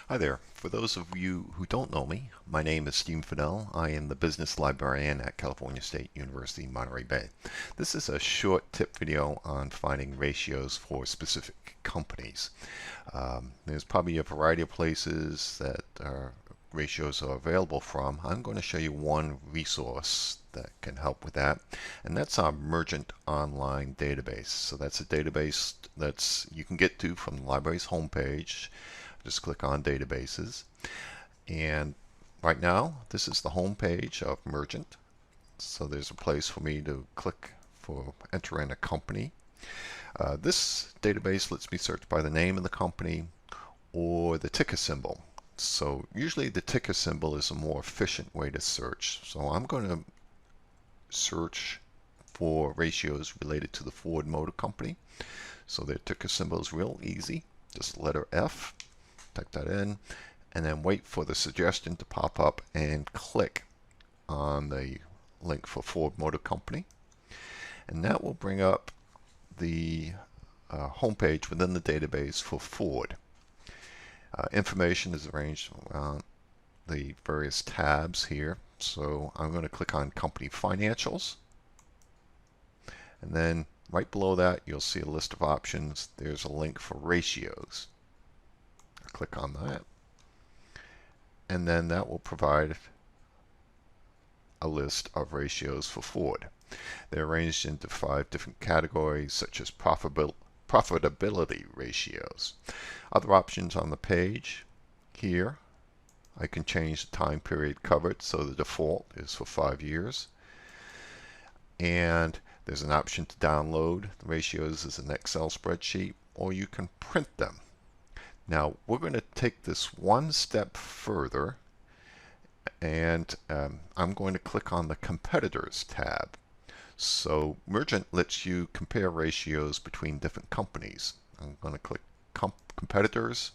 Hi there. For those of you who don't know me, my name is Steve Fennell. I am the business librarian at California State University, Monterey Bay. This is a short tip video on finding ratios for specific companies. There's probably a variety of places that ratios are available from. I'm going to show you one resource that can help with that, and that's our Mergent Online database. So that's a database that's you can get to from the library's homepage. Just click on databases, and right now this is the home page of Mergent. So there's a place for me to click for enter in a company. This database lets me search by the name of the company or the ticker symbol. So usually the ticker symbol is a more efficient way to search. So I'm going to search for ratios related to the Ford Motor Company. So their ticker symbol is real easy, just letter F. Type that in, and then wait for the suggestion to pop up and click on the link for Ford Motor Company. And that will bring up the homepage within the database for Ford. Information is arranged around the various tabs here. So I'm going to click on Company Financials. And then right below that, you'll see a list of options. There's a link for ratios. Click on that, and then that will provide a list of ratios for Ford. They're arranged into 5 different categories, such as profitability ratios. Other options on the page here, I can change the time period covered, so the default is for 5 years. And there's an option to download the ratios as an Excel spreadsheet, or you can print them. Now we're going to take this one step further, and I'm going to click on the Competitors tab. So Mergent lets you compare ratios between different companies. I'm going to click Competitors,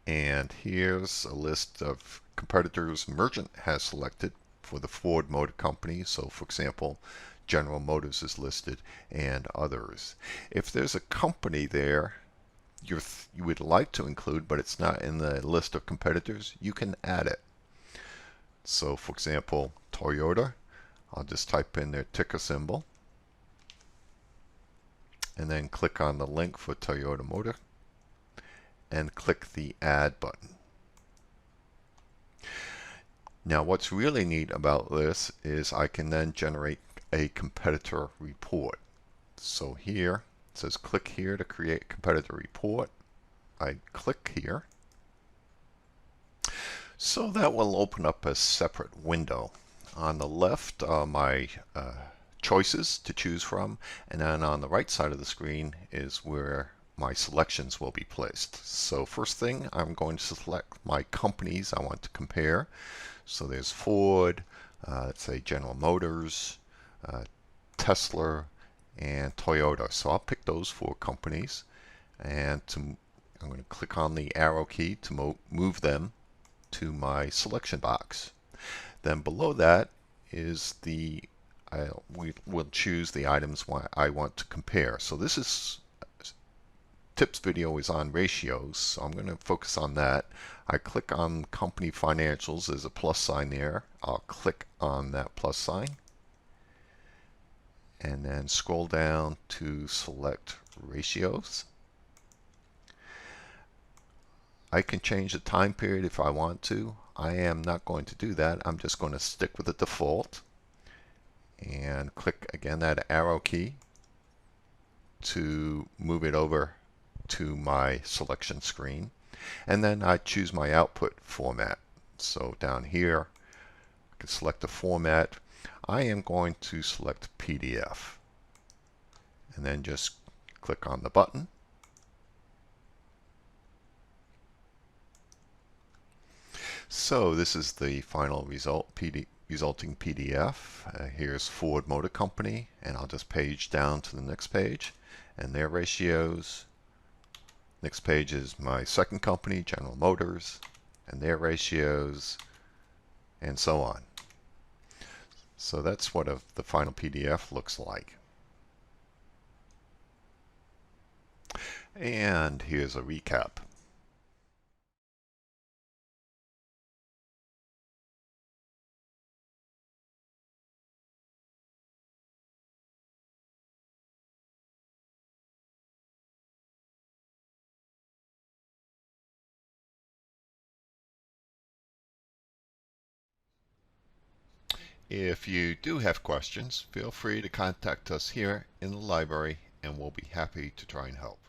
and here's a list of competitors Mergent has selected for the Ford Motor Company. So for example, General Motors is listed and others. If there's a company there you would like to include, but it's not in the list of competitors, you can add it. So for example, Toyota, I'll just type in their ticker symbol and then click on the link for Toyota Motor and click the add button. Now what's really neat about this is I can then generate a competitor report. So here it says click here to create a competitor report. I click here. So that will open up a separate window. On the left are my choices to choose from, and then on the right side of the screen is where my selections will be placed. So first thing, I'm going to select my companies I want to compare. So there's Ford, let's say General Motors, Tesla, and Toyota. So I'll pick those 4 companies, and I'm going to click on the arrow key to move them to my selection box. Then below that is we will choose the items I want to compare. So this is tips video is on ratios, so I'm going to focus on that. I click on Company Financials. There's a plus sign there. I'll click on that plus sign and then scroll down to select ratios. I can change the time period if I want to. I am not going to do that. I'm just going to stick with the default and click again that arrow key to move it over to my selection screen, and then I choose my output format. So down here I can select the format. I am going to select PDF and then just click on the button. So this is the final resulting PDF. Here's Ford Motor Company, and I'll just page down to the next page and their ratios. Next page is my second company, General Motors, and their ratios, and so on. So that's what the final PDF looks like. And here's a recap. If you do have questions, feel free to contact us here in the library and we'll be happy to try and help.